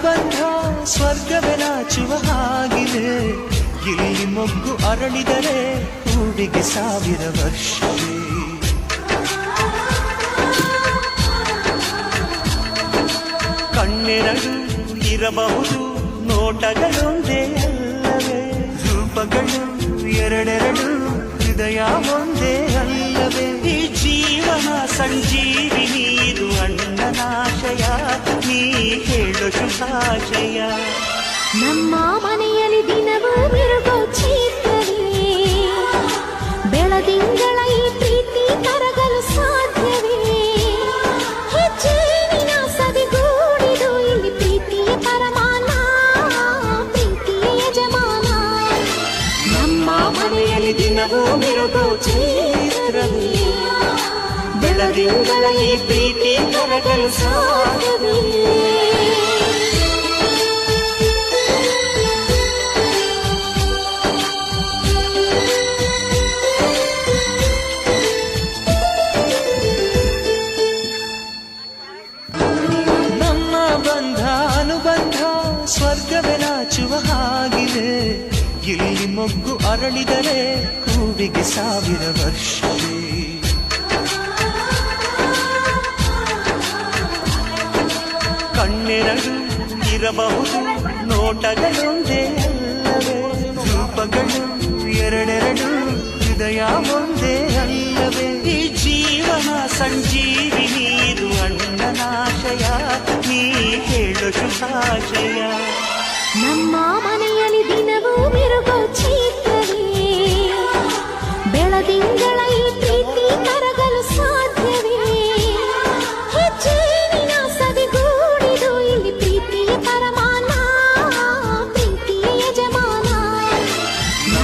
ಅನುಬಂಧ ಸ್ವರ್ಗವೇ ನಾಚುವ ಹಾಗಿದೆ. ಇಲ್ಲಿ ಮೊಗ್ಗು ಅರಳಿದರೆ ಹೂವಿಗೆ 1000 ವರ್ಷವೇ. ಕಣ್ಣೆರಡು ಇರಬಹುದು, ನೋಟಗಳೊಂದೇ ಅಲ್ಲವೇ? ರೂಪಗಳು ಎರಡೆರಡು, ಹೃದಯ ಒಂದೇ ಅಲ್ಲವೇ? ಈ ಜೀವನ ಸಂಜೀವಿನಿ, ಇದು ಅಣ್ಣನಾಶಯ, ನೀ ಹೇಳು ಶುಭಾಶಯ. ನಮ್ಮ ಮನೆಯಲ್ಲಿ ದಿನವೂ ಮಿರುಗೋ ಚೀತವೇ, ಬೆಳದಿಂಗಳ ಈ ಪ್ರೀತಿ ಕರಗಲು ಸಾಧ್ಯವೇ? ಹೆಚ್ಚೇನಿನ ಸವಿಗೂಡಿದು ಇಲ್ಲಿ ಪ್ರೀತಿಯ ಪರಮಾನ, ಪ್ರೀತಿಯ ಯಜಮಾನ. ನಮ್ಮ ಮನೆಯಲ್ಲಿ ದಿನವೂ ಮಿರುಗೋ ಚೈತ್ರವೇ, ಬೆಳದಿಂಗಳ ಈ ಪ್ರೀತಿ ಕರಗಲು ಸಾಧ್ಯವೇ? ಸ್ವರ್ಗವೇ ನಾಚುವ ಹಾಗಿದೆ. ಇಲ್ಲಿ ಮೊಗ್ಗು ಅರಳಿದರೆ ಹೂವಿಗೆ 1000 ವರ್ಷವೇ. ಕಣ್ಣೆರಡು ಇರಬಹುದು, ನೋಟಗಳೊಂದೇ ಅಲ್ಲವೇ? ರೂಪಗಳು ಎರಡೆರಡು, ಹೃದಯ ಒಂದೇ ಅಲ್ಲವೇ? ಈ ಜೀವನ ಸಂಜೀವಿನಿ, ಇದು ಅಣ್ಣನಾಶಯ, ನೀ ಹೇಳು ಶುಭಾಶಯ. ನಮ್ಮ ಮನೆಯಲ್ಲಿ ದಿನವೂ ಮಿರುಗೋ